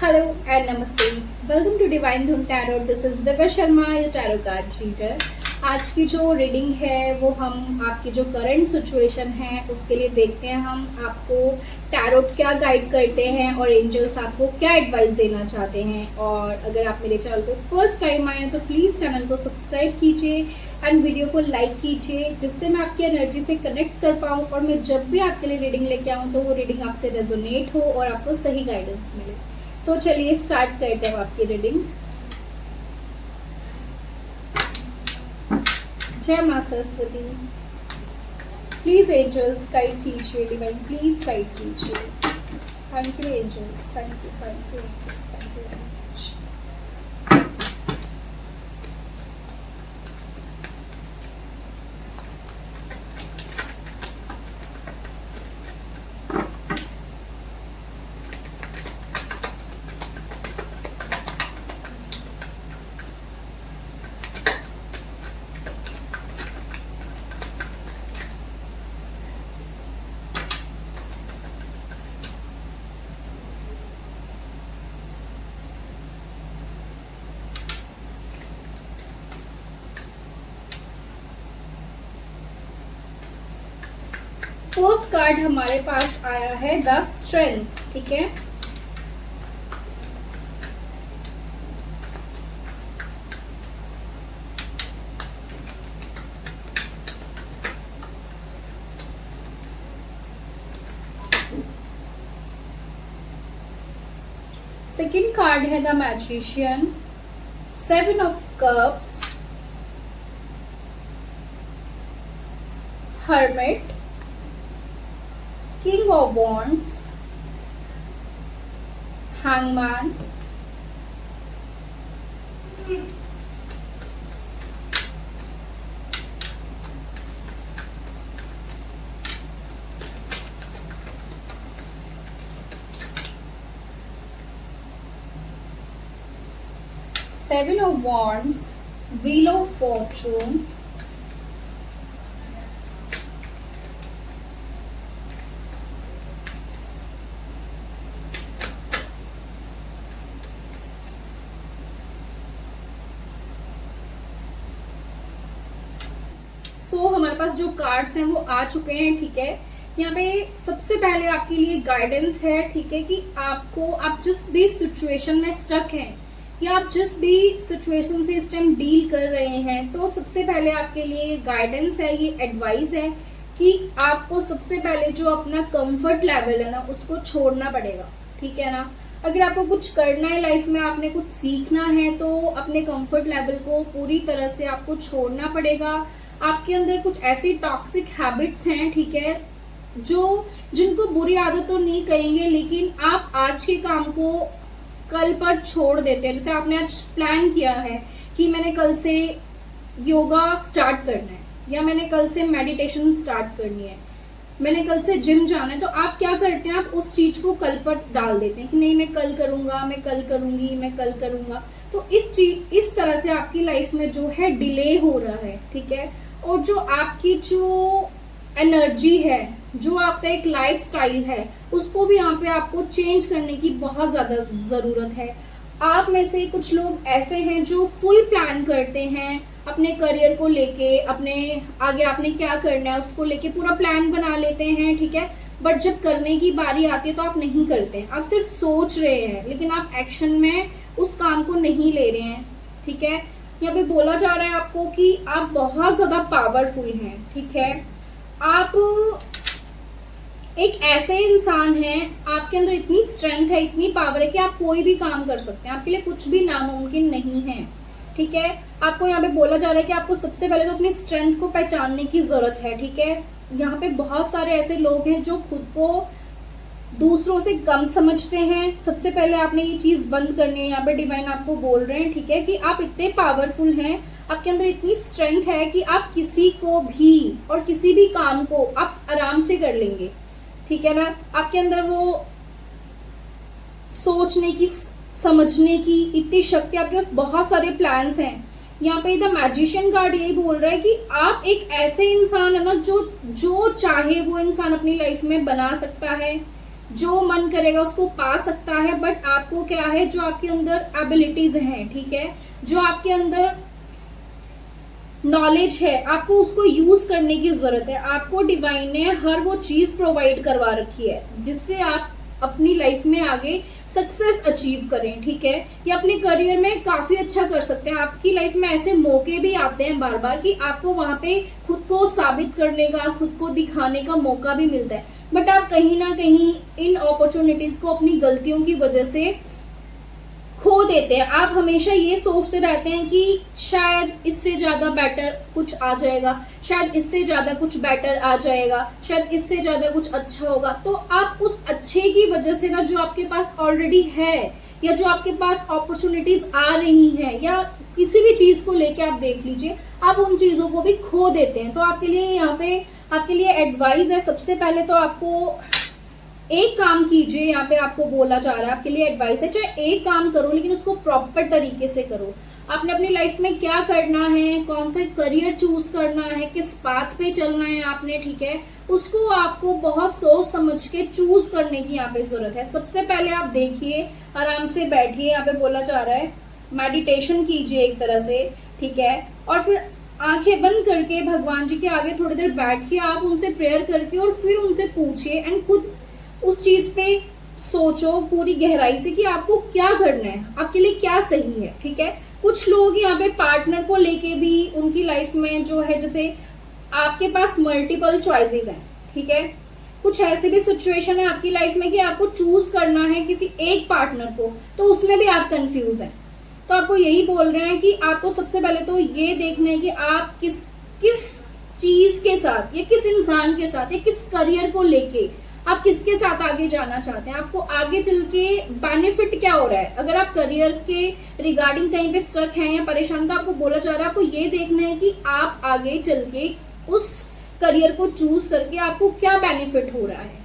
Hello and Namaste. Welcome to Divine Dhun Tarot. This is Divya Sharma, your tarot card reader. आज की जो reading है वो हम आपकी जो करंट सिचुएशन है उसके लिए देखते हैं। हम आपको टैरोट क्या गाइड करते हैं और एंजल्स आपको क्या एडवाइस देना चाहते हैं। और अगर आप मेरे चैनल पे फर्स्ट टाइम आए हैं तो प्लीज़ चैनल को सब्सक्राइब कीजिए एंड वीडियो को लाइक कीजिए, जिससे मैं आपकी एनर्जी से कनेक्ट कर पाऊँ और मैं जब भी आपके लिए रीडिंग लेके आऊँ तो वो रीडिंग आपसे रेजोनेट हो और आपको सही गाइडेंस मिले। तो चलिए स्टार्ट करते हैं आपकी रीडिंग। जय मां सरस्वती। प्लीज एंजल्स गाइड कीजिए, डिवाइन प्लीज गाइड कीजिए। Thank you angels, thank you, thank you, thank you very much. First card हमारे पास आया है द स्ट्रेंथ, ठीक है। सेकंड कार्ड है the magician, seven of cups, hermit, King of Wands, Hangman, Seven of Wands, Wheel of Fortune, हमारे पास जो cards हैं वो आ चुके हैं, ठीक है। यहाँ पे सबसे पहले आपके लिए गाइडेंस है, ठीक है, कि आप जिस भी सिचुएशन में स्टक हैं या आप जिस भी सिचुएशन से इस टाइम डील कर रहे हैं, तो सबसे पहले आपके लिए गाइडेंस है, ये एडवाइस है कि आपको सबसे पहले जो अपना कंफर्ट लेवल है ना उसको छोड़ना पड़ेगा, ठीक है ना। अगर आपको कुछ करना है लाइफ में, आपने कुछ सीखना है, तो अपने कंफर्ट लेवल को पूरी तरह से आपको छोड़ना पड़ेगा। आपके अंदर कुछ ऐसी टॉक्सिक हैबिट्स हैं, ठीक है, जिनको बुरी आदत तो नहीं कहेंगे, लेकिन आप आज के काम को कल पर छोड़ देते हैं। जैसे आपने आज प्लान किया है कि मैंने कल से योगा स्टार्ट करना है या मैंने कल से मेडिटेशन स्टार्ट करनी है, मैंने कल से जिम जाना है, तो आप क्या करते हैं, आप उस चीज को कल पर डाल देते हैं कि नहीं मैं कल करूंगा, मैं कल करूंगी, मैं कल करूंगा। तो इस तरह से आपकी लाइफ में जो है डिले हो रहा है, ठीक है। और जो आपकी जो एनर्जी है, जो आपका एक लाइफ स्टाइल है, उसको भी यहाँ पे आपको चेंज करने की बहुत ज़्यादा ज़रूरत है। आप में से कुछ लोग ऐसे हैं जो फुल प्लान करते हैं अपने करियर को लेके, अपने आगे आपने क्या करना है उसको लेके पूरा प्लान बना लेते हैं, ठीक है। बट जब करने की बारी आती है तो आप नहीं करते हैं, आप सिर्फ सोच रहे हैं लेकिन आप एक्शन में उस काम को नहीं ले रहे हैं, ठीक है। यहाँ पे बोला जा रहा है आपको कि आप बहुत ज्यादा पावरफुल हैं, ठीक है। आप एक ऐसे इंसान हैं, आपके अंदर इतनी स्ट्रेंथ है, इतनी पावर है कि आप कोई भी काम कर सकते हैं, आपके लिए कुछ भी नामुमकिन नहीं है, ठीक है। आपको यहाँ पे बोला जा रहा है कि आपको सबसे पहले तो अपनी स्ट्रेंथ को पहचानने की जरूरत है, ठीक है। यहाँ पे बहुत सारे ऐसे लोग हैं जो खुद को दूसरों से कम समझते हैं। सबसे पहले आपने ये चीज बंद करनी है। यहाँ पे डिवाइन आपको बोल रहे हैं, ठीक है, कि आप इतने पावरफुल हैं, आपके अंदर इतनी स्ट्रेंथ है कि आप किसी को भी और किसी भी काम को आप आराम से कर लेंगे, ठीक है ना। आपके अंदर वो सोचने की, समझने की इतनी शक्ति, आपके पास बहुत सारे प्लान्स हैं। यहाँ पे द मैजिशियन कार्ड यही बोल रहा है कि आप एक ऐसे इंसान है ना जो चाहे वो इंसान अपनी लाइफ में बना सकता है, जो मन करेगा उसको पा सकता है, बट आपको क्या है, जो आपके अंदर एबिलिटीज हैं, ठीक है, जो आपके अंदर नॉलेज है, आपको उसको यूज करने की जरूरत है। आपको डिवाइन ने हर वो चीज प्रोवाइड करवा रखी है जिससे आप अपनी लाइफ में आगे सक्सेस अचीव करें, ठीक है, या अपने करियर में काफी अच्छा कर सकते हैं। आपकी लाइफ में ऐसे मौके भी आते हैं बार बार कि आपको वहां पे खुद को साबित करने का, खुद को दिखाने का मौका भी मिलता है, बट आप कहीं ना कहीं इन अपॉर्चुनिटीज को अपनी गलतियों की वजह से खो देते हैं। आप हमेशा ये सोचते रहते हैं कि शायद इससे ज्यादा बेटर कुछ आ जाएगा, शायद इससे ज्यादा कुछ बेटर आ जाएगा, शायद इससे ज्यादा कुछ अच्छा होगा। तो आप उस अच्छे की वजह से ना, जो आपके पास ऑलरेडी है या जो आपके पास अपॉर्चुनिटीज आ रही हैं, या किसी भी चीज को लेके आप देख लीजिए, आप उन चीजों को भी खो देते हैं। तो आपके लिए यहाँ पे आपके लिए एडवाइस है, सबसे पहले तो आपको एक काम कीजिए। यहाँ पे आपको बोला जा रहा है, आपके लिए एडवाइस है, चाहे एक काम करो लेकिन उसको प्रॉपर तरीके से करो। आपने अपनी लाइफ में क्या करना है, कौन सा करियर चूज करना है, किस पाथ पे चलना है आपने, ठीक है, उसको आपको बहुत सोच समझ के चूज करने की यहाँ पे जरूरत है। सबसे पहले आप देखिए, आराम से बैठिए, यहाँ पे बोला जा रहा है मेडिटेशन कीजिए एक तरह से, ठीक है, और फिर आंखें बंद करके भगवान जी के आगे थोड़ी देर बैठ के आप उनसे प्रेयर करके और फिर उनसे पूछिए एंड खुद उस चीज पे सोचो पूरी गहराई से कि आपको क्या करना है, आपके लिए क्या सही है, ठीक है। कुछ लोग यहाँ पे पार्टनर को लेके भी उनकी लाइफ में जो है, जैसे आपके पास मल्टीपल चॉइसेस हैं, ठीक है, कुछ ऐसे भी सिचुएशन है आपकी लाइफ में कि आपको चूज करना है किसी एक पार्टनर को, तो उसमें भी आप कंफ्यूज हैं। तो आपको यही बोल रहे हैं कि आपको सबसे पहले तो ये देखना है कि आप किस किस चीज के साथ या किस इंसान के साथ या किस करियर को लेके आप किसके साथ आगे जाना चाहते हैं, आपको आगे चल के बेनिफिट क्या हो रहा है। अगर आप करियर के रिगार्डिंग कहीं पे स्टक हैं या परेशान, तो आपको बोला जा रहा है आपको ये देखना है कि आप आगे चल के उस करियर को चूज करके आपको क्या बेनिफिट हो रहा है,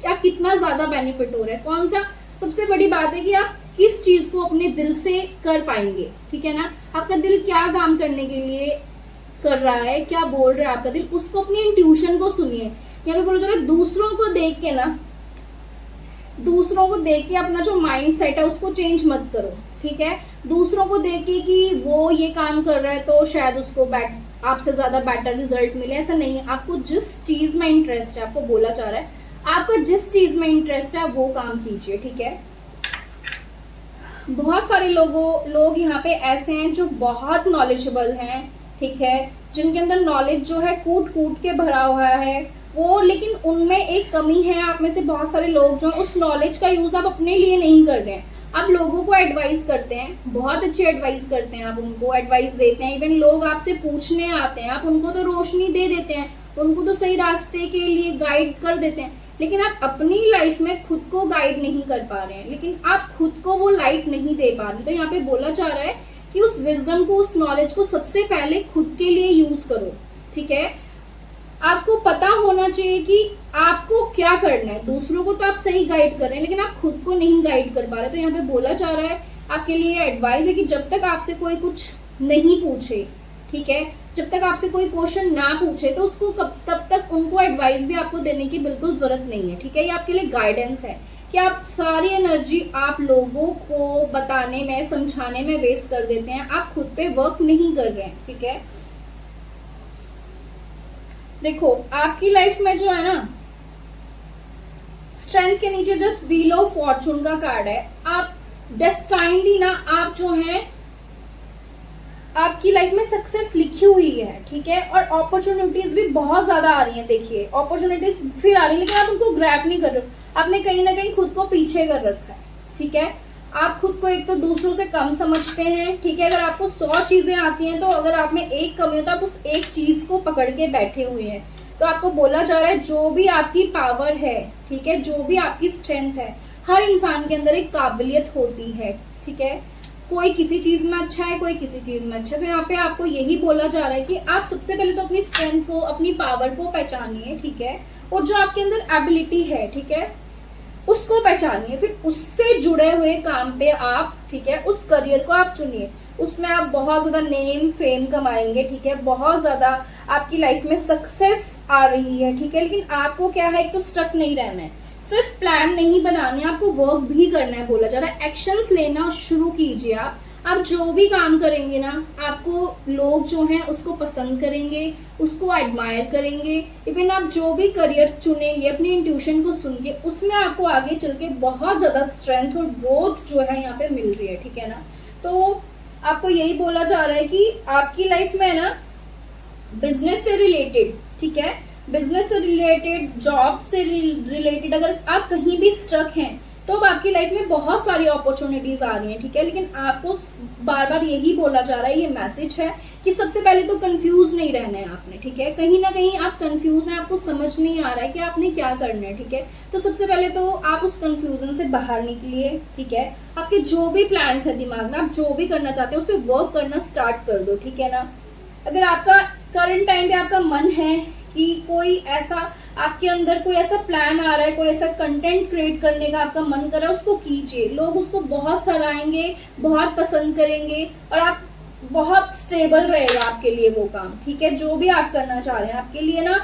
क्या कितना ज्यादा बेनिफिट हो रहा है, कौन सा। सबसे बड़ी बात है कि आप किस चीज को अपने दिल से कर पाएंगे, ठीक है ना। आपका दिल क्या काम करने के लिए कर रहा है, क्या बोल रहा है आपका दिल, उसको अपनी इंट्यूशन को सुनिए। यहाँ पे बोला जा रहा है दूसरों को देख के ना, दूसरों को देख के अपना जो माइंड सेट है उसको चेंज मत करो, ठीक है। दूसरों को देख के कि वो ये काम कर रहा है तो शायद उसको आपसे ज्यादा बेटर रिजल्ट मिले, ऐसा नहीं है। आपको जिस चीज में इंटरेस्ट है, आपको बोला जा रहा है आपका जिस चीज में इंटरेस्ट है वो काम कीजिए, ठीक है। बहुत सारे लोग यहाँ पे ऐसे हैं जो बहुत नॉलेजेबल हैं, ठीक है, जिनके अंदर नॉलेज जो है कूट कूट के भरा हुआ है वो, लेकिन उनमें एक कमी है। आप में से बहुत सारे लोग जो उस नॉलेज का यूज आप अपने लिए नहीं कर रहे हैं। आप लोगों को एडवाइस करते हैं, बहुत अच्छी एडवाइस करते हैं, आप उनको एडवाइस देते हैं, इवन लोग आपसे पूछने आते हैं, आप उनको तो रोशनी दे देते हैं, उनको तो सही रास्ते के लिए गाइड कर देते हैं, लेकिन आप अपनी लाइफ में खुद को गाइड नहीं कर पा रहे हैं, लेकिन आप खुद को वो लाइट नहीं दे पा रहे। तो यहाँ पे बोला जा रहा है कि उस विजडम को, उस नॉलेज को सबसे पहले खुद के लिए यूज करो, ठीक है। आपको पता होना चाहिए कि आपको क्या करना है। दूसरों को तो आप सही गाइड कर रहे हैं लेकिन आप खुद को नहीं गाइड कर पा रहे। तो यहाँ पे बोला जा रहा है आपके लिए एडवाइस है कि जब तक आपसे कोई कुछ नहीं पूछे, ठीक है, जब तक आपसे कोई क्वेश्चन ना पूछे तो उसको तब तक उनको एडवाइस भी आपको देने की बिल्कुल जरूरत नहीं है, ठीक है। ये आपके लिए गाइडेंस है कि आप सारी एनर्जी आप लोगों को बताने में, समझाने में वेस्ट कर देते हैं, आप खुद पे वर्क नहीं कर रहे हैं, ठीक है। देखो आपकी लाइफ में जो है ना, स्ट्रेंथ के नीचे जस्ट व्हील ऑफ फॉर्चून का कार्ड है। आप डेस्टाइनली ना, आप जो है आपकी लाइफ में सक्सेस लिखी हुई है, ठीक है, और अपॉर्चुनिटीज भी बहुत ज्यादा आ रही हैं। देखिए अपॉर्चुनिटीज फिर आ रही है लेकिन आप उनको ग्रैब नहीं कर रहे हो। आपने कहीं ना कहीं खुद को पीछे कर रखा है, ठीक है। आप खुद को एक तो दूसरों से कम समझते हैं, ठीक है। अगर आपको 100 चीजें आती हैं तो अगर आप में एक कमी हो तो आप उस एक चीज को पकड़ के बैठे हुए हैं। तो आपको बोला जा रहा है जो भी आपकी पावर है, ठीक है, जो भी आपकी स्ट्रेंथ है, हर इंसान के अंदर एक काबिलियत होती है, ठीक है। कोई किसी चीज में अच्छा है, कोई किसी चीज में अच्छा है। तो यहाँ पे आपको यही बोला जा रहा है कि आप सबसे पहले तो अपनी स्ट्रेंथ को, अपनी पावर को पहचानिए, ठीक है, और जो आपके अंदर एबिलिटी है, ठीक है, उसको पहचानिए। फिर उससे जुड़े हुए काम पे आप, ठीक है, उस करियर को आप चुनिए। उसमें आप बहुत ज्यादा नेम फेम कमाएंगे, ठीक है, बहुत ज्यादा आपकी लाइफ में सक्सेस आ रही है, ठीक है। लेकिन आपको क्या है, एक तो स्टक नहीं रहना है। सिर्फ प्लान नहीं बनाने, आपको वर्क भी करना है बोला जा रहा है। एक्शंस लेना शुरू कीजिए। आप जो भी काम करेंगे ना, आपको लोग जो हैं उसको पसंद करेंगे, उसको एडमायर करेंगे। इवन आप जो भी करियर चुनेंगे अपनी इंट्यूशन को सुन के, उसमें आपको आगे चल के बहुत ज़्यादा स्ट्रेंथ और ग्रोथ जो है यहाँ पे मिल रही है, ठीक है ना। तो आपको यही बोला जा रहा है कि आपकी लाइफ में ना बिजनेस से रिलेटेड, ठीक है, बिजनेस से रिलेटेड, जॉब से रिलेटेड अगर आप कहीं भी स्ट्रक हैं तो अब आपकी लाइफ में बहुत सारी अपॉर्चुनिटीज आ रही हैं, ठीक है। लेकिन आपको बार बार यही बोला जा रहा है, ये मैसेज है कि सबसे पहले तो कंफ्यूज नहीं रहना है आपने, ठीक है। कहीं ना कहीं आप कंफ्यूज हैं, आपको समझ नहीं आ रहा है कि आपने क्या करना है, ठीक है। तो सबसे पहले तो आप उस कंफ्यूजन से बाहर निकलिए, ठीक है। आपके जो भी प्लान्स है दिमाग में, आप जो भी करना चाहते हैं उस पर वर्क करना स्टार्ट कर दो, ठीक है ना। अगर आपका करंट टाइम पे आपका मन है कि कोई ऐसा आपके अंदर कोई ऐसा प्लान आ रहा है, कोई ऐसा कंटेंट क्रिएट करने का आपका मन कर रहा है, उसको कीजिए। लोग उसको बहुत सराहेंगे, बहुत पसंद करेंगे और आप बहुत स्टेबल रहेगा आपके लिए वो काम, ठीक है। जो भी आप करना चाह रहे हैं आपके लिए ना,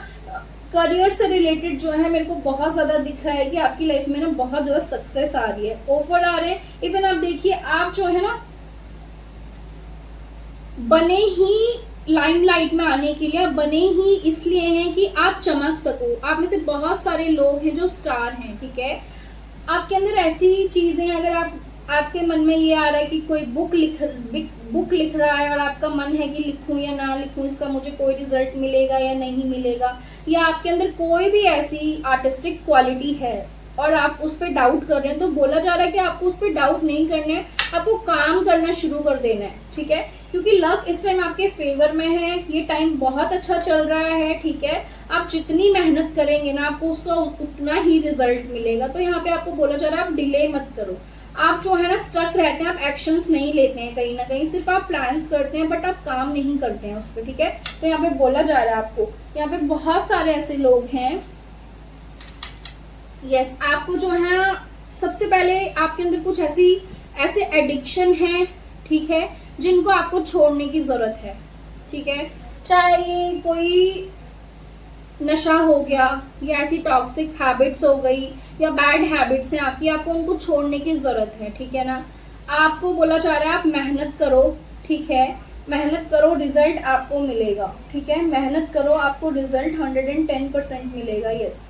करियर से रिलेटेड जो है मेरे को बहुत ज्यादा दिख रहा है कि आपकी लाइफ में ना बहुत ज्यादा सक्सेस आ रही है, ऑफर आ रहे हैं। इवन आप देखिए, आप जो है ना बने ही लाइमलाइट में आने के लिए, आप बने ही इसलिए हैं कि आप चमक सको। आप में से बहुत सारे लोग हैं जो स्टार हैं, ठीक है। आपके अंदर ऐसी चीजें, अगर आपके मन में ये आ रहा है कि कोई बुक लिख रहा है और आपका मन है कि लिखूं या ना लिखूं, इसका मुझे कोई रिजल्ट मिलेगा या नहीं मिलेगा, या आपके अंदर कोई भी ऐसी आर्टिस्टिक क्वालिटी है और आप उस पर डाउट कर रहे हैं, तो बोला जा रहा है कि आपको उस पर डाउट नहीं करना है, आपको काम करना शुरू कर देना है, ठीक है। क्योंकि लक इस टाइम आपके फेवर में है, ये टाइम बहुत अच्छा चल रहा है, ठीक है। आप जितनी मेहनत करेंगे ना, आपको उसका उतना ही रिजल्ट मिलेगा। तो यहाँ पे आपको बोला जा रहा है आप डिले मत करो। आप जो है ना स्टक रहते हैं, आप एक्शंस नहीं लेते हैं, कहीं ना कहीं सिर्फ आप प्लान्स करते हैं बट आप काम नहीं करते हैं उस पर, ठीक है। तो यहाँ पे बोला जा रहा है आपको, यहाँ पे बहुत सारे ऐसे लोग हैं, यस, आपको जो है सबसे पहले आपके अंदर कुछ ऐसे एडिक्शन है, ठीक है, जिनको आपको छोड़ने की जरूरत है, ठीक है। चाहे ये कोई नशा हो गया या ऐसी टॉक्सिक हैबिट्स हो गई या बैड हैबिट्स हैं आपकी, आपको उनको छोड़ने की जरूरत है, ठीक है ना। आपको बोला जा रहा है आप मेहनत करो, ठीक है, मेहनत करो, रिजल्ट आपको मिलेगा, ठीक है। मेहनत करो, आपको रिजल्ट 110% मिलेगा, यस।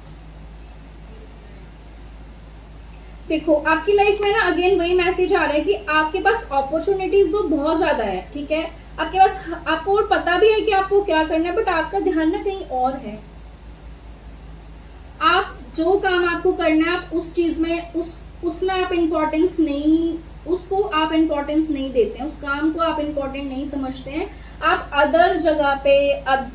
देखो आपकी लाइफ में ना अगेन वही मैसेज आ रहा है कि आपके पास अपॉर्चुनिटीज तो बहुत ज्यादा है, ठीक है। आपके पास, आपको और पता भी है कि आपको क्या करना है, बट आपका ध्यान ना कहीं और है। आप जो काम आपको करना है, आप उस चीज में उसमें आप इम्पोर्टेंस नहीं, उसको आप इम्पोर्टेंस नहीं देते हैं, उस काम को आप इम्पोर्टेंट नहीं समझते हैं। आप अदर जगह पे,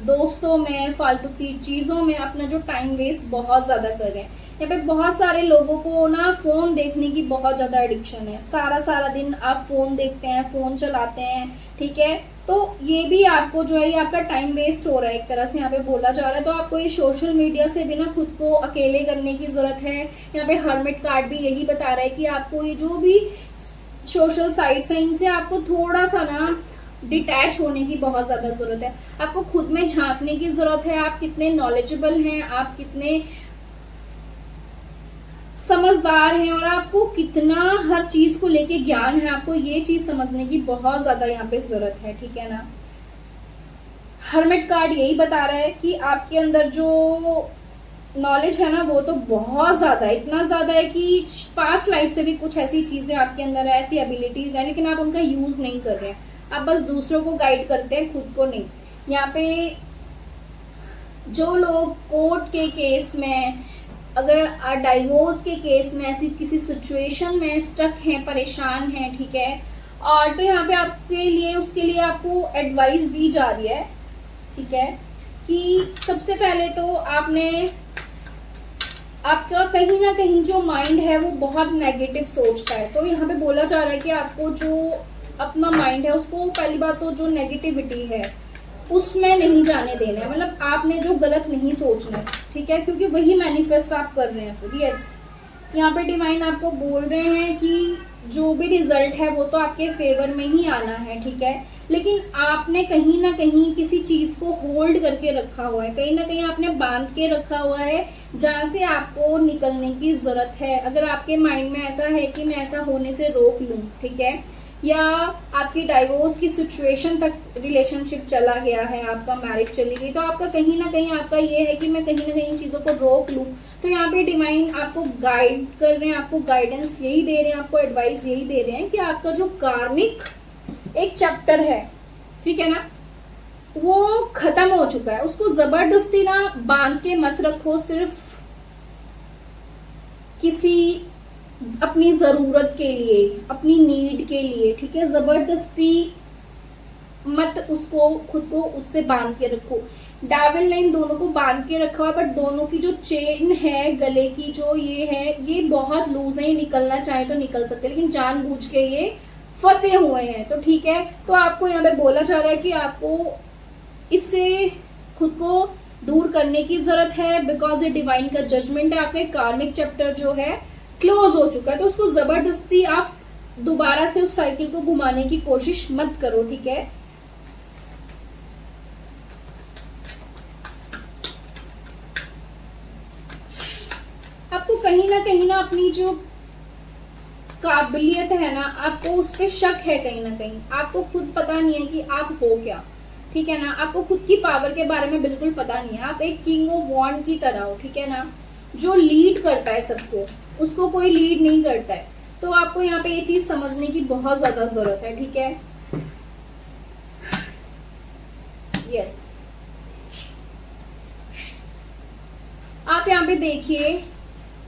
दोस्तों में, फालतू की चीजों में अपना जो टाइम वेस्ट बहुत ज्यादा कर रहे हैं। यहाँ पे बहुत सारे लोगों को ना फोन देखने की बहुत ज्यादा एडिक्शन है, सारा दिन आप फोन देखते हैं, फोन चलाते हैं, ठीक है। तो ये भी आपको जो है, ये आपका टाइम वेस्ट हो रहा है एक तरह से, यहाँ पे बोला जा रहा है। तो आपको ये सोशल मीडिया से भी ना खुद को अकेले करने की जरूरत है। यहाँ पे हर्मिट कार्ड भी यही बता रहा है कि आपको ये जो भी सोशल साइट्स हैं, इनसे आपको थोड़ा सा ना डिटैच होने की बहुत ज्यादा जरूरत है। आपको खुद में झांकने की जरूरत है, आप कितने नॉलेजेबल हैं, आप कितने समझदार हैं और आपको कितना हर चीज को लेके ज्ञान है, आपको ये चीज समझने की बहुत ज्यादा यहाँ पे जरूरत है, ठीक है ना। हर्मिट कार्ड यही बता रहा है कि आपके अंदर जो नॉलेज है ना वो तो बहुत ज्यादा है, इतना ज्यादा है कि पास्ट लाइफ से भी कुछ ऐसी चीजें आपके अंदर है, ऐसी एबिलिटीज है, लेकिन आप उनका यूज नहीं कर रहे हैं। आप बस दूसरों को गाइड करते हैं, खुद को नहीं। यहाँ पे जो लोग कोर्ट के केस में, अगर डाइवोर्स के केस में, ऐसी किसी सिचुएशन में स्टक हैं, परेशान हैं, ठीक है, और तो यहाँ पे आपके लिए, उसके लिए आपको एडवाइस दी जा रही है, ठीक है, कि सबसे पहले तो आपका कहीं ना कहीं जो माइंड है वो बहुत नेगेटिव सोचता है। तो यहाँ पे बोला जा रहा है कि आपको जो अपना माइंड है उसको, पहली बात तो जो नेगेटिविटी है उसमें नहीं जाने देना है, मतलब आपने जो गलत नहीं सोचना है, ठीक है, क्योंकि वही मैनिफेस्ट आप कर रहे हैं फिर, यस। यहाँ पे डिवाइन आपको बोल रहे हैं कि जो भी रिजल्ट है वो तो आपके फेवर में ही आना है, ठीक है, लेकिन आपने कहीं ना कहीं किसी चीज को होल्ड करके रखा हुआ है, कहीं ना कहीं आपने बांध के रखा हुआ है जहां से आपको निकलने की जरूरत है। अगर आपके माइंड में ऐसा है कि मैं ऐसा होने से रोक लूं, ठीक है, या आपकी डाइवोर्स की सिचुएशन तक रिलेशनशिप चला गया है, आपका मैरिज चली गई, तो आपका कहीं ना कहीं आपका ये है कि मैं कहीं ना कहीं इन चीज़ों को रोक लूँ। तो यहाँ पे डिवाइन आपको गाइड कर रहे हैं, आपको गाइडेंस यही दे रहे हैं, आपको एडवाइस यही दे रहे हैं कि आपका जो कार्मिक एक चैप्टर है, ठीक है ना, वो खत्म हो चुका है। उसको जबरदस्ती ना बांध के मत रखो, सिर्फ किसी अपनी जरूरत के लिए, अपनी नीड के लिए, ठीक है, जबरदस्ती मत उसको खुद को उससे बांध के रखो। डेविल ने इन दोनों को बांध के रखा हुआ, बट दोनों की जो चेन है गले की, जो ये है, ये बहुत लूज है, ये निकलना चाहे तो निकल सकते, लेकिन जानबूझ के ये फंसे हुए हैं। तो ठीक है, तो आपको यहाँ पे बोला जा रहा है कि आपको इससे खुद को दूर करने की जरूरत है, बिकॉज ये डिवाइन का जजमेंट है, आपका कार्मिक चैप्टर जो है क्लोज हो चुका है। तो उसको जबरदस्ती आप दोबारा से उस साइकिल को घुमाने की कोशिश मत करो, ठीक है। आपको कहीं ना अपनी जो काबिलियत है ना, आपको उस पर शक है, कहीं ना कहीं आपको खुद पता नहीं है कि आप हो क्या, ठीक है ना, आपको खुद की पावर के बारे में बिल्कुल पता नहीं है। आप एक किंग ऑफ वॉन्ड की तरह हो, ठीक है ना, जो लीड करता है सबको, उसको कोई लीड नहीं करता है। तो आपको यहाँ पे ये चीज समझने की बहुत ज्यादा जरूरत है, ठीक है। यस, आप यहाँ पे देखिए,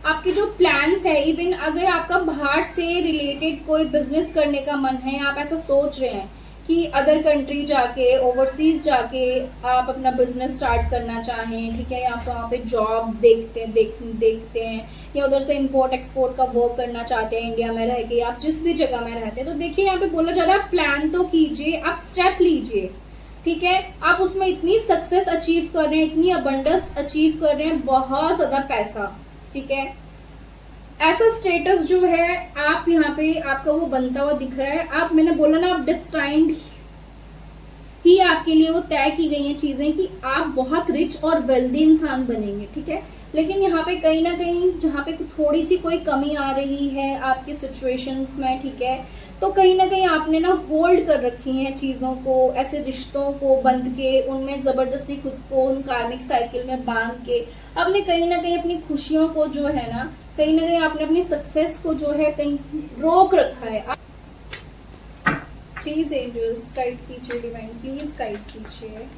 आपके जो प्लान्स है, इवन अगर आपका बाहर से रिलेटेड कोई बिजनेस करने का मन है, आप ऐसा सोच रहे हैं कि अदर कंट्री जाके, ओवरसीज जाके आप अपना बिजनेस स्टार्ट करना चाहें, ठीक है, या आप वहाँ पे जॉब देखते हैं, या उधर से इंपोर्ट एक्सपोर्ट का वर्क करना चाहते हैं इंडिया में रह के, आप जिस भी जगह में रहते हैं, तो देखिए यहाँ पे बोला जा रहा है प्लान तो कीजिए, आप स्टेप लीजिए, ठीक है। आप उसमें इतनी सक्सेस अचीव कर रहे हैं, इतनी अबंडेंस अचीव कर रहे हैं, बहुत ज्यादा पैसा, ठीक है, ऐसा स्टेटस जो है आप यहाँ पे आपका वो बनता हुआ दिख रहा है। आप, मैंने बोला ना, आप डिस्टाइंड ही आपके लिए वो तय की गई हैं चीजें कि आप बहुत रिच और वेल्दी इंसान बनेंगे, ठीक है। लेकिन यहाँ पे कहीं ना कहीं जहाँ पे थोड़ी सी कोई कमी आ रही है आपके सिचुएशंस में, ठीक है, तो कहीं ना कहीं आपने ना होल्ड कर रखी हैं चीज़ों को, ऐसे रिश्तों को बंध के, उनमें ज़बरदस्ती खुद को उन कार्मिक साइकिल में बांध के आपने कहीं ना कहीं अपनी खुशियों को जो है ना, कहीं ना कहीं आपने अपनी सक्सेस को जो है कहीं रोक रखा है। प्लीज एंजल्स गाइड कीजिए, डिवाइन प्लीज गाइड कीजिए।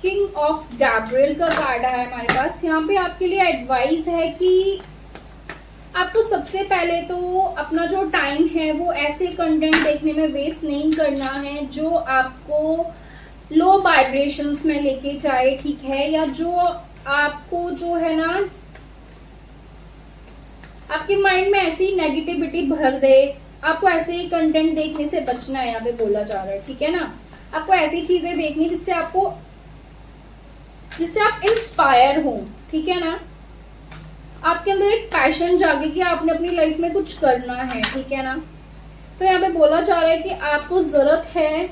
किंग ऑफ गैब्रियल का कार्ड है हमारे पास। यहाँ पे आपके लिए एडवाइस है कि आपको सबसे पहले तो अपना जो टाइम है वो ऐसे कंटेंट देखने में वेस्ट नहीं करना है जो आपको लो वाइब्रेशंस में लेके जाए, ठीक है, या जो आपको जो है ना आपके माइंड में ऐसी नेगेटिविटी भर दे। आपको ऐसे ही कंटेंट देखने से बचना है, यहाँ पे बोला जा रहा है, ठीक है ना। आपको ऐसी चीजें देखनी जिससे आप इंस्पायर हो, ठीक है ना, आपके अंदर एक पैशन जागे कि आपने अपनी लाइफ में कुछ करना है, ठीक है ना। तो यहाँ पे बोला जा रहा है कि आपको जरूरत है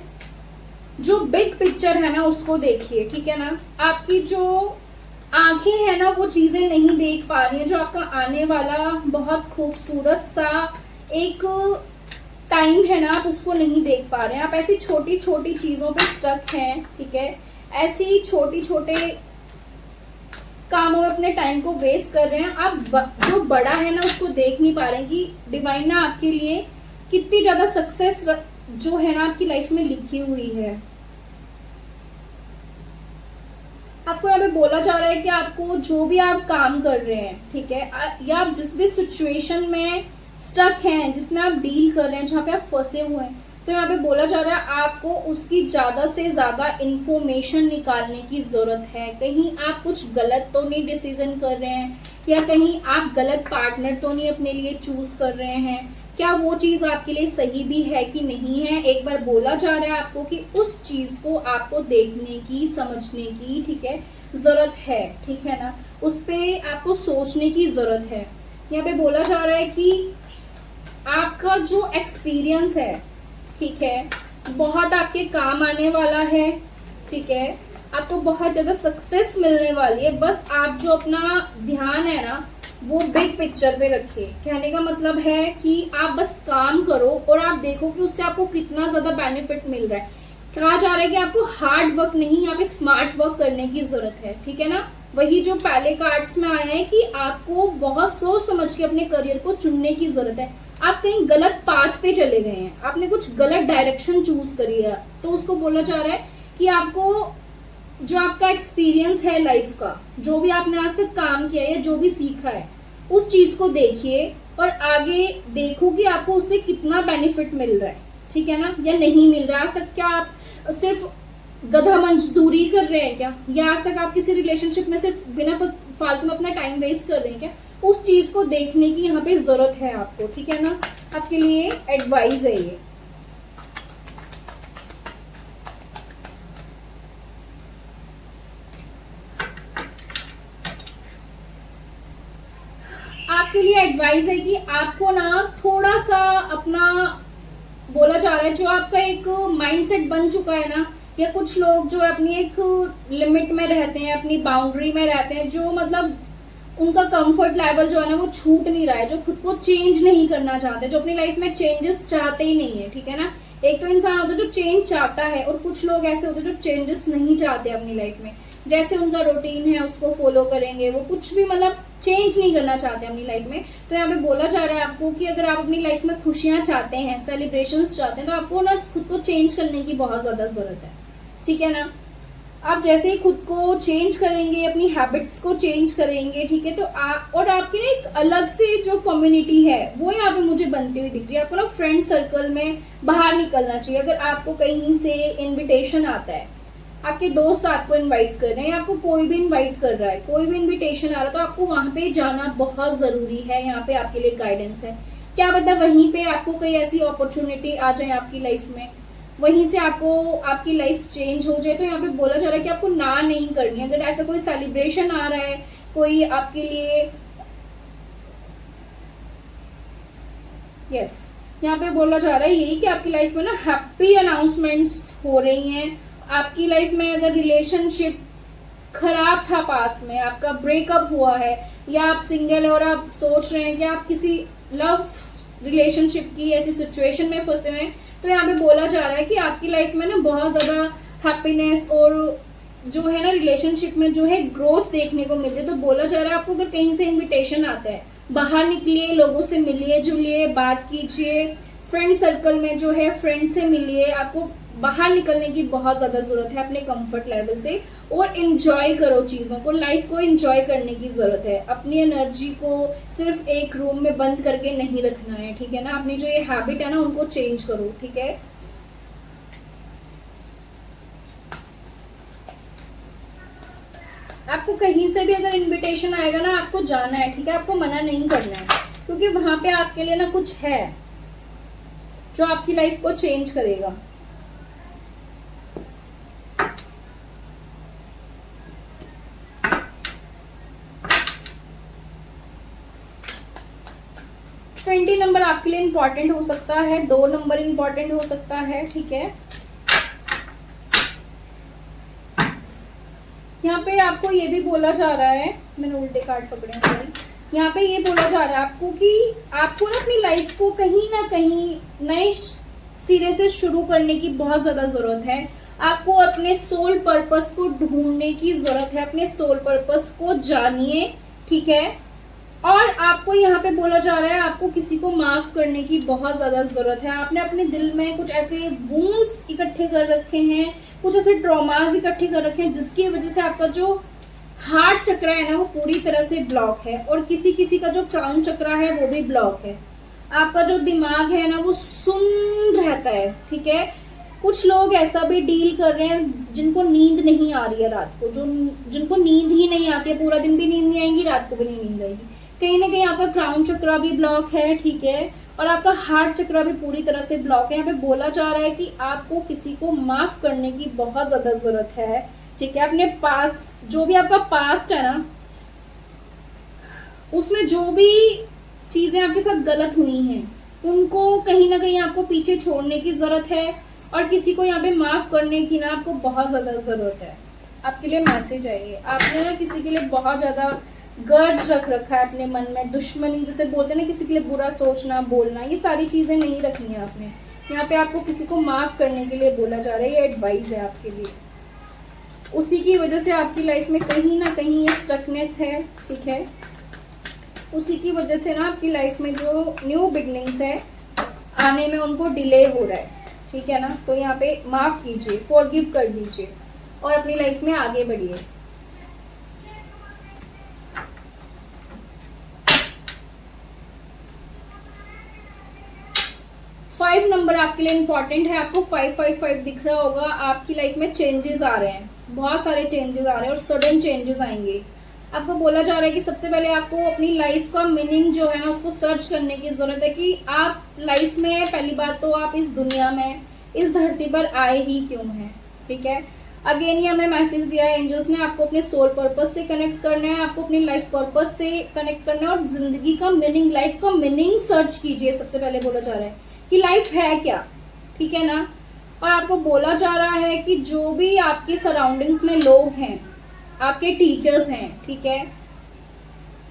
जो बिग पिक्चर है ना उसको देखिए, ठीक है ना। आपकी जो आंखें हैं ना वो चीजें नहीं देख पा रही है, जो आपका आने वाला बहुत खूबसूरत सा एक टाइम है ना, आप उसको नहीं देख पा रहे हैं। आप ऐसी छोटी छोटी चीजों पे स्टक हैं, ठीक है, ऐसी छोटी छोटे कामों में अपने टाइम को वेस्ट कर रहे हैं। आप जो बड़ा है ना उसको देख नहीं पा रहे हैं कि डिवाइन ना आपके लिए कितनी ज्यादा सक्सेस जो है ना आपकी लाइफ में लिखी हुई है। आपको यहाँ पे बोला जा रहा है कि आपको जो भी आप काम कर रहे हैं, ठीक है, या आप जिस भी सिचुएशन में स्टक हैं, जिसमें आप डील कर रहे हैं, जहाँ पे आप फंसे हुए हैं, तो यहाँ पे बोला जा रहा है आपको उसकी ज्यादा से ज्यादा इंफॉर्मेशन निकालने की जरूरत है। कहीं आप कुछ गलत तो नहीं डिसीजन कर रहे हैं, या कहीं आप गलत पार्टनर तो नहीं अपने लिए चूज कर रहे हैं, क्या वो चीज आपके लिए सही भी है कि नहीं है। एक बार बोला जा रहा है आपको कि उस चीज को आपको देखने की, समझने की, ठीक है, जरूरत है, ठीक है ना, उस पे आपको सोचने की जरूरत है। यहाँ पे बोला जा रहा है कि आपका जो एक्सपीरियंस है, ठीक है, बहुत आपके काम आने वाला है, ठीक है, आपको बहुत ज्यादा सक्सेस मिलने वाली है। बस आप जो अपना ध्यान है ना वो बिग पिक्चर पे रखिए। कहने का मतलब है कि आप बस काम करो और आप देखो कि उससे आपको कितना ज्यादा बेनिफिट मिल रहा है। कहा जा रहा है कि आपको हार्ड वर्क नहीं, यहाँ पे स्मार्ट वर्क करने की जरूरत है, ठीक है ना। वही जो पहले कार्ड्स में आया है कि आपको बहुत सोच समझ के अपने करियर को चुनने की जरूरत है। आप कहीं गलत पाथ पे चले गए हैं, आपने कुछ गलत डायरेक्शन चूज करी है, तो उसको बोला जा रहा है कि आपको जो आपका एक्सपीरियंस है लाइफ का, जो भी आपने आज तक काम किया है, जो भी सीखा है, उस चीज को देखिए और आगे देखो कि आपको उससे कितना बेनिफिट मिल रहा है, ठीक है ना, या नहीं मिल रहा है। आज तक क्या आप सिर्फ गधा मजदूरी कर रहे हैं क्या, या आज तक आप किसी रिलेशनशिप में सिर्फ बिना फालतू में अपना टाइम वेस्ट कर रहे हैं क्या, उस चीज को देखने की यहाँ पे जरूरत है आपको, ठीक है ना। आपके लिए एडवाइस है ये। आपके लिए एडवाइस है कि आपको ना थोड़ा सा अपना, बोला जा रहा है जो आपका एक माइंडसेट बन चुका है ना, या कुछ लोग जो अपनी एक लिमिट में रहते हैं, अपनी बाउंड्री में रहते हैं, जो मतलब उनका कंफर्ट लेवल जो है ना वो छूट नहीं रहा है, जो खुद को चेंज नहीं करना चाहते, जो अपनी लाइफ में चेंजेस चाहते ही नहीं है, ठीक है ना। एक तो इंसान होता है जो चेंज चाहता है, और कुछ लोग ऐसे होते हैं जो चेंजेस नहीं चाहते अपनी लाइफ में। जैसे उनका रूटीन है उसको फॉलो करेंगे, वो कुछ भी मतलब चेंज नहीं करना चाहते अपनी लाइफ में। तो यहाँ पे बोला जा रहा है आपको कि अगर आप अपनी लाइफ में खुशियां चाहते हैं, सेलिब्रेशंस चाहते हैं, तो आपको ना खुद को चेंज करने की बहुत ज्यादा जरूरत है, ठीक है ना। आप जैसे ही खुद को चेंज करेंगे, अपनी हैबिट्स को चेंज करेंगे, ठीक है, तो और आपकी ना एक अलग से जो कम्युनिटी है वो यहाँ पे मुझे बनती हुई दिख रही है। आपको ना फ्रेंड सर्कल में बाहर निकलना चाहिए। अगर आपको कहीं से इनविटेशन आता है, आपके दोस्त आपको इनवाइट कर रहे हैं, आपको कोई भी इनवाइट कर रहा है, कोई भी इनविटेशन आ रहा है, तो आपको वहां पे जाना बहुत जरूरी है। यहाँ पे आपके लिए गाइडेंस है। क्या पता वहीं पे आपको कोई ऐसी अपॉर्चुनिटी आ जाए आपकी लाइफ में, वहीं से आपको आपकी लाइफ चेंज हो जाए। तो यहाँ पे बोला जा रहा है कि आपको ना नहीं करनी। अगर ऐसा कोई सेलिब्रेशन आ रहा है, कोई आपके लिए, यस, यहाँ पे बोला जा रहा है यही कि आपकी लाइफ में ना हैप्पी अनाउंसमेंट्स हो रही हैं। आपकी लाइफ में अगर रिलेशनशिप खराब था पास में, आपका ब्रेकअप हुआ है, या आप सिंगल है और आप सोच रहे हैं कि आप किसी लव रिलेशनशिप की ऐसी सिचुएशन में फंसे हुए हैं, तो यहाँ पे बोला जा रहा है कि आपकी लाइफ में ना बहुत ज्यादा हैप्पीनेस और जो है ना रिलेशनशिप में जो है ग्रोथ देखने को मिल रही है। तो बोला जा रहा है आपको अगर कहीं से इनविटेशन आता है, बाहर निकलिए, लोगों से मिलिए जुलिए, बात कीजिए, फ्रेंड सर्कल में जो है फ्रेंड से मिलिए। आपको बाहर निकलने की बहुत ज्यादा जरूरत है अपने कंफर्ट लेवल से, और एंजॉय करो चीजों को, लाइफ को एंजॉय करने की जरूरत है। अपनी एनर्जी को सिर्फ एक रूम में बंद करके नहीं रखना है, ठीक है ना। अपनी जो ये हैबिट है ना उनको चेंज करो, ठीक है। आपको कहीं से भी अगर इनविटेशन आएगा ना, आपको जाना है, ठीक है, आपको मना नहीं करना है, क्योंकि वहां पे आपके लिए ना कुछ है जो आपकी लाइफ को चेंज करेगा। नंबर आपके लिए इंपॉर्टेंट हो सकता है, 2 नंबर इंपॉर्टेंट हो सकता है, ठीक है। यहाँ पे आपको ये भी बोला जा रहा है, मैंने उल्टे कार्ड पकड़े हैं, सॉरी। यहाँ पे ये बोला जा रहा है आपको कि आपको ना अपनी लाइफ को कहीं ना कहीं नए सिरे से शुरू करने की बहुत ज्यादा जरूरत है। आपको अपने सोल पर्पस को ढूंढने की जरूरत है। अपने सोल पर्पस को जानिए, ठीक है। और आपको यहाँ पे बोला जा रहा है आपको किसी को माफ करने की बहुत ज्यादा जरूरत है। आपने अपने दिल में कुछ ऐसे वुंड्स इकट्ठे कर रखे हैं, कुछ ऐसे ट्रॉमास इकट्ठे कर रखे हैं, जिसकी वजह से आपका जो हार्ट चक्र है ना वो पूरी तरह से ब्लॉक है, और किसी किसी का जो क्राउन चक्र है वो भी ब्लॉक है। आपका जो दिमाग है ना वो सुन रहता रहता है, ठीक है। कुछ लोग ऐसा भी डील कर रहे हैं जिनको नींद नहीं आ रही है रात को, जो जिनको नींद ही नहीं आती है, पूरा दिन भी नींद नहीं आएगी, रात को भी नहीं नींद आएगी। कहीं ना कहीं आपका क्राउन चक्रा भी ब्लॉक है, ठीक है, और आपका हार्ट चक्रा भी पूरी तरह से ब्लॉक है। यहाँ पे बोला जा रहा है कि आपको किसी को माफ करने की बहुत ज्यादा जरूरत है, ठीक है। अपने पास जो भी आपका पास्ट है ना, उसमें जो भी चीजें आपके साथ गलत हुई हैं, उनको कहीं ना कहीं आपको पीछे छोड़ने की जरूरत है, और किसी को यहाँ पे माफ करने की ना आपको बहुत ज्यादा जरूरत है। आपके लिए मैसेज है ये, आपने ना किसी के लिए बहुत ज्यादा गर्ज रख रखा है अपने मन में, दुश्मनी जैसे बोलते हैं ना, किसी के लिए बुरा सोचना, बोलना, ये सारी चीजें नहीं रखनी है आपने। यहाँ पे आपको किसी को माफ करने के लिए बोला जा रहा है, ये एडवाइस है आपके लिए। उसी की वजह से आपकी लाइफ में कहीं ना कहीं ये स्टकनेस है, ठीक है। उसी की वजह से ना आपकी लाइफ में जो न्यू बिगनिंग्स है आने में उनको डिले हो रहा है, ठीक है ना। तो यहाँ पे माफ कीजिए, फॉरगिव कर दीजिए और अपनी लाइफ में आगे बढ़िए। फाइव नंबर आपके लिए इंपॉर्टेंट है। आपको 555 दिख रहा होगा। आपकी लाइफ में चेंजेस आ रहे हैं, बहुत सारे चेंजेस आ रहे हैं और सडन चेंजेस आएंगे। आपको बोला जा रहा है कि सबसे पहले आपको अपनी लाइफ का मीनिंग जो है ना उसको सर्च करने की जरूरत है कि आप लाइफ में, पहली बात तो आप इस दुनिया में, इस धरती पर आए ही क्यों हैं, ठीक है। अगेन ये हमें मैसेज दिया है एंजल्स ने, आपको अपने सोल पर्पस से कनेक्ट करना है, आपको अपनी लाइफ पर्पस से कनेक्ट करना है और जिंदगी का मीनिंग, लाइफ का मीनिंग सर्च कीजिए। सबसे पहले बोला जा रहा है कि लाइफ है क्या, ठीक है ना। और आपको बोला जा रहा है कि जो भी आपके सराउंडिंग्स में लोग हैं, आपके टीचर्स हैं, ठीक है,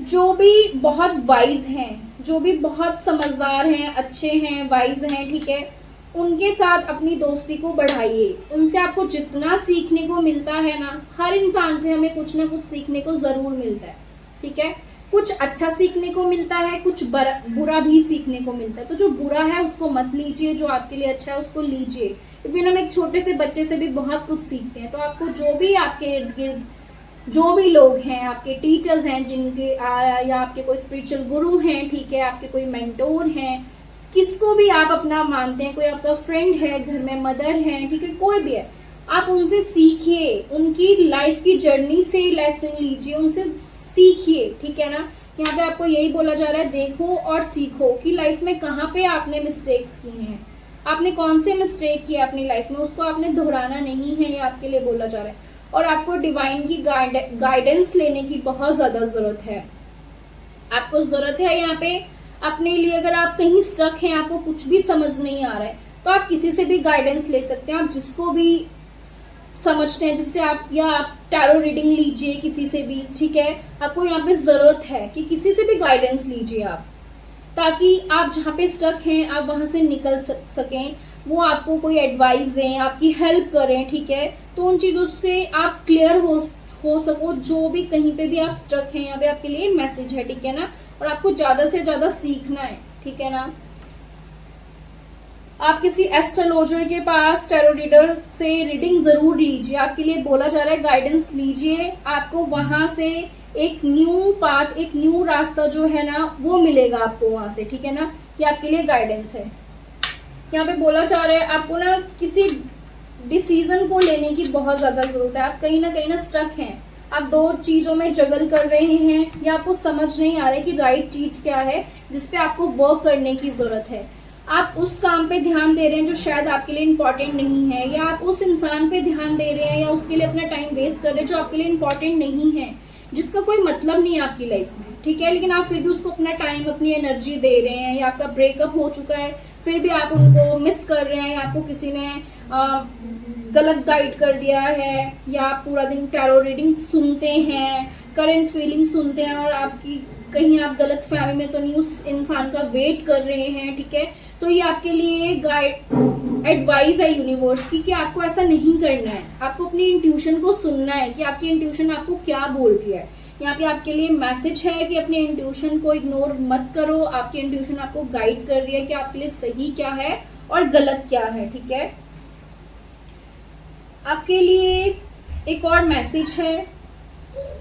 जो भी बहुत वाइज हैं, जो भी बहुत समझदार हैं, अच्छे हैं, वाइज हैं, ठीक है, उनके साथ अपनी दोस्ती को बढ़ाइए। उनसे आपको जितना सीखने को मिलता है ना, हर इंसान से हमें कुछ ना कुछ सीखने को जरूर मिलता है, ठीक है। कुछ अच्छा सीखने को मिलता है, कुछ बुरा भी सीखने को मिलता है। तो जो बुरा है उसको मत लीजिए, जो आपके लिए अच्छा है उसको लीजिए। इवन हम एक छोटे से बच्चे से भी बहुत कुछ सीखते हैं। तो आपको जो भी आपके इर्द गिर्द जो भी लोग हैं, आपके टीचर्स हैं, जिनके या आपके कोई स्पिरिचुअल गुरु हैं, ठीक है, आपके कोई मेंटोर हैं, किसको भी आप अपना मानते हैं, कोई आपका फ्रेंड है, घर में मदर है, ठीक है, कोई भी है, आप उनसे सीखिए, उनकी लाइफ की जर्नी से लेसन लीजिए, उनसे सीखिए, ठीक है ना। यहाँ पे आपको यही बोला जा रहा है, देखो और सीखो कि लाइफ में कहाँ पे आपने मिस्टेक्स की हैं, आपने कौन से मिस्टेक किए अपनी लाइफ में, उसको आपने दोहराना नहीं है, ये आपके लिए बोला जा रहा है। और आपको डिवाइन की गाइडेंस लेने की बहुत ज्यादा जरूरत है। आपको जरूरत है यहाँ पे अपने लिए, अगर आप कहीं स्टक हैं, आपको कुछ भी समझ नहीं आ रहा है, तो आप किसी से भी गाइडेंस ले सकते हैं। आप जिसको भी समझते हैं, जिससे आप, या आप टैरो रीडिंग लीजिए किसी से भी, ठीक है। आपको यहाँ पे जरूरत है कि किसी से भी गाइडेंस लीजिए आप, ताकि आप जहाँ पे स्टक हैं आप वहां से निकल सकें, वो आपको कोई एडवाइस दें, आपकी हेल्प करें, ठीक है। तो उन चीजों से आप क्लियर हो सको, जो भी कहीं पे भी आप स्टक हैं। यहाँ पे आपके लिए मैसेज है, ठीक है ना। और आपको ज्यादा से ज्यादा सीखना है, ठीक है ना। आप किसी एस्ट्रोलॉजर के पास, टैरो रीडर से रीडिंग जरूर लीजिए। आपके लिए बोला जा रहा है गाइडेंस लीजिए, आपको वहां से एक न्यू पाथ, एक न्यू रास्ता जो है ना वो मिलेगा आपको वहां से, ठीक है ना। ये आपके लिए गाइडेंस है। यहाँ पे बोला जा रहा है आपको ना किसी डिसीजन को लेने की बहुत ज्यादा जरूरत है। आप कहीं ना स्टक हैं, आप दो चीजों में जगल कर रहे हैं, या आपको समझ नहीं आ रहा है कि राइट चीज क्या है जिसपे आपको वर्क करने की जरूरत है। आप उस काम पे ध्यान दे रहे हैं जो शायद आपके लिए इम्पोर्टेंट नहीं है, या आप उस इंसान पे ध्यान दे रहे हैं या उसके लिए अपना टाइम वेस्ट कर रहे हैं जो आपके लिए इम्पोर्टेंट नहीं है, जिसका कोई मतलब नहीं है आपकी लाइफ में, ठीक है। लेकिन आप फिर भी उसको अपना टाइम, अपनी एनर्जी दे रहे हैं, या आपका ब्रेकअप हो चुका है फिर भी आप उनको मिस कर रहे हैं, या आपको किसी ने गलत गाइड कर दिया है, या आप पूरा दिन टैरो रीडिंग सुनते हैं, करंट फीलिंग सुनते हैं, और आपकी कहीं आप गलत फहमी में तो नहीं उस इंसान का वेट कर रहे हैं, ठीक है। तो ये आपके लिए गाइड एडवाइस है यूनिवर्स की कि आपको ऐसा नहीं करना है। आपको अपनी इंट्यूशन को सुनना है कि आपकी इंट्यूशन आपको क्या बोल रही है। यहाँ पे आपके लिए मैसेज है कि अपने इंट्यूशन को इग्नोर मत करो। आपकी इंट्यूशन आपको गाइड कर रही है कि आपके लिए सही क्या है और गलत क्या है, ठीक है। आपके लिए एक और मैसेज है,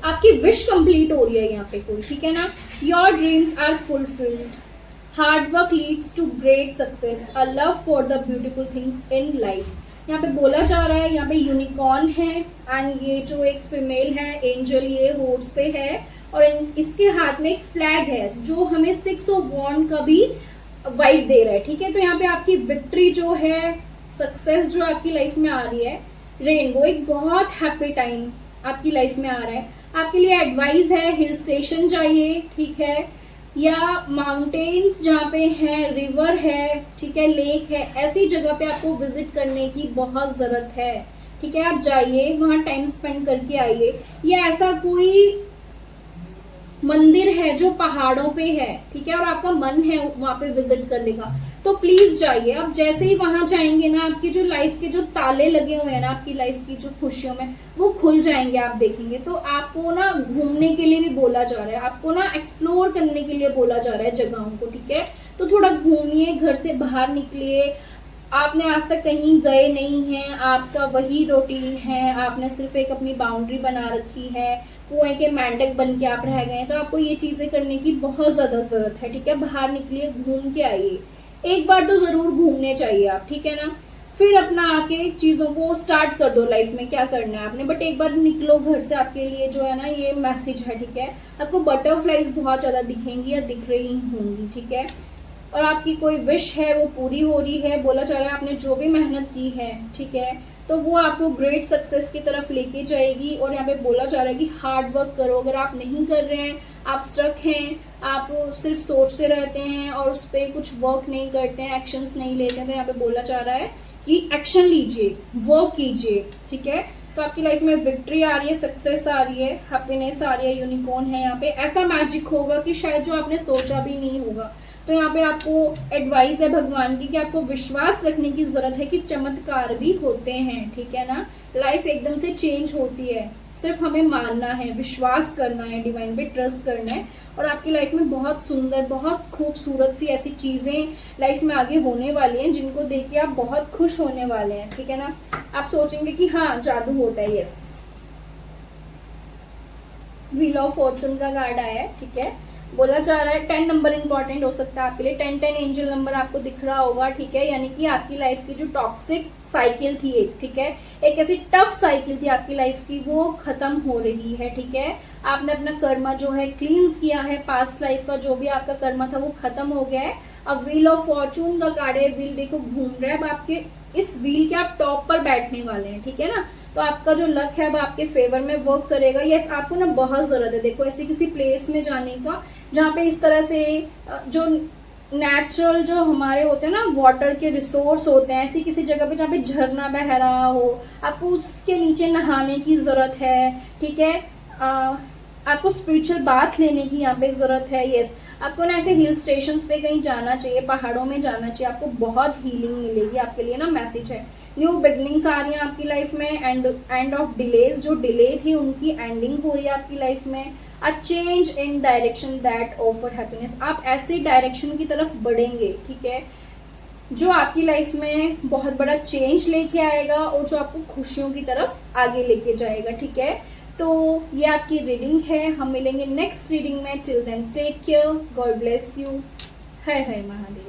आपकी विश कंप्लीट हो रही है यहाँ पे कोई, ठीक है ना। Your dreams are fulfilled. Hard work leads to great success, a love for the beautiful things in life. यहाँ पे बोला जा रहा है, यहाँ पे यूनिकॉर्न है एंड ये जो एक फीमेल है एंजल, ये हॉर्स पे है और इसके हाथ में एक फ्लैग है जो हमें 6 ऑफ वॉन्ड का भी वाइब दे रहा है, ठीक है। तो यहाँ पे आपकी विक्ट्री जो है, सक्सेस जो आपकी लाइफ में आ रही है, रेनबो, एक बहुत हैप्पी टाइम आपकी लाइफ में आ रहा है। आपके लिए एडवाइस है हिल स्टेशन जाइए, ठीक है, या माउंटेन्स जहाँ पे है, रिवर है, ठीक है, लेक है, ऐसी जगह पे आपको विजिट करने की बहुत ज़रूरत है, ठीक है। आप जाइए वहाँ टाइम स्पेंड करके आइए। या ऐसा कोई मंदिर है जो पहाड़ों पे है, ठीक है, और आपका मन है वहाँ पे विजिट करने का, तो प्लीज जाइए। अब जैसे ही वहां जाएंगे ना, आपकी जो लाइफ के जो ताले लगे हुए हैं ना, आपकी लाइफ की जो खुशियों में, वो खुल जाएंगे, आप देखेंगे। तो आपको ना घूमने के लिए भी बोला जा रहा है, आपको ना एक्सप्लोर करने के लिए बोला जा रहा है जगहों को, ठीक है। तो थोड़ा घूमिए, घर से बाहर निकलिए। आपने आज तक कहीं गए नहीं हैं, आपका वही रूटीन है, आपने सिर्फ एक अपनी बाउंड्री बना रखी है, कुएं के मेंढक बन के आप रह गए हैं, तो आपको ये चीजें करने की बहुत ज्यादा जरूरत है, ठीक है। बाहर निकलिए, घूम के आइए, एक बार तो जरूर घूमने चाहिए आप, ठीक है ना। फिर अपना आके चीजों को स्टार्ट कर दो, लाइफ में क्या करना है आपने, बट एक बार निकलो घर से। आपके लिए जो है ना ये मैसेज है, ठीक है। आपको बटरफ्लाईज बहुत ज्यादा दिखेंगी या दिख रही होंगी, ठीक है। और आपकी कोई विश है वो पूरी हो रही है, बोला जा रहा है आपने जो भी मेहनत की है, ठीक है, तो वो आपको ग्रेट सक्सेस की तरफ लेके जाएगी। और यहाँ पे बोला जा रहा है कि हार्ड वर्क करो। अगर आप नहीं कर रहे हैं, आप स्ट्रक हैं, आप सिर्फ सोचते रहते हैं और उस पर कुछ वर्क नहीं करते हैं, एक्शंस नहीं लेते हैं, तो यहाँ पे बोला जा रहा है कि एक्शन लीजिए, वर्क कीजिए, ठीक है। तो आपकी लाइफ में विक्ट्री आ रही है, सक्सेस आ रही है, हैप्पीनेस आ रही है, यूनिकॉर्न है। यहाँ पे ऐसा मैजिक होगा कि शायद जो आपने सोचा भी नहीं होगा। तो यहाँ पे आपको एडवाइस है भगवान की कि आपको विश्वास रखने की जरूरत है कि चमत्कार भी होते हैं, ठीक है ना। लाइफ एकदम से चेंज होती है, सिर्फ हमें मानना है, विश्वास करना है, डिवाइन पे ट्रस्ट करना है। और आपकी लाइफ में बहुत सुंदर, बहुत खूबसूरत सी ऐसी चीजें लाइफ में आगे होने वाली हैं जिनको देख के आप बहुत खुश होने वाले हैं, ठीक है ना। आप सोचेंगे कि हाँ जादू होता है। यस, व्हील ऑफ फॉर्चून का कार्ड आया है, ठीक है। बोला जा रहा है 10 नंबर इंपॉर्टेंट हो सकता है आपके लिए। 10-10 एंजल नंबर आपको दिख रहा होगा, ठीक है। यानी कि आपकी लाइफ की जो टॉक्सिक साइकिल थी एक, ठीक है, एक ऐसी टफ साइकिल थी आपकी लाइफ की, वो खत्म हो रही है, ठीक है। आपने अपना कर्मा जो है क्लींस किया है, पास्ट लाइफ का जो भी आपका कर्मा था वो खत्म हो गया है। अब व्हील ऑफ फॉर्चून का कार्ड है, व्हील देखो घूम रहा है। अब आपके इस व्हील के आप टॉप पर बैठने वाले हैं, ठीक है ना। तो आपका जो लक है वो आपके फेवर में वर्क करेगा। यस, आपको ना बहुत जरूरत है, देखो ऐसी किसी प्लेस में जाने का जहाँ पे इस तरह से जो नेचुरल जो हमारे होते हैं ना वाटर के रिसोर्स होते हैं, ऐसी किसी जगह पे जहाँ पे झरना बह रहा हो, आपको उसके नीचे नहाने की जरूरत है, ठीक है। आपको स्पिरिचुअल बाथ लेने की यहाँ पे जरूरत है। यस, आपको ना ऐसे हिल स्टेशंस पे कहीं जाना चाहिए, पहाड़ों में जाना चाहिए, आपको बहुत हीलिंग मिलेगी। आपके लिए ना मैसेज है, न्यू बिगनिंग्स आ रही हैं आपकी लाइफ में, एंड ऑफ डिलेज, जो डिले थी उनकी एंडिंग हो रही है आपकी लाइफ में। A change in direction that offer happiness, आप ऐसे डायरेक्शन की तरफ बढ़ेंगे, ठीक है, जो आपकी लाइफ में बहुत बड़ा चेंज लेके आएगा और जो आपको खुशियों की तरफ आगे लेके जाएगा, ठीक है। तो ये आपकी रीडिंग है, हम मिलेंगे नेक्स्ट रीडिंग में। Till then take care, god bless you, हर हर महादेव।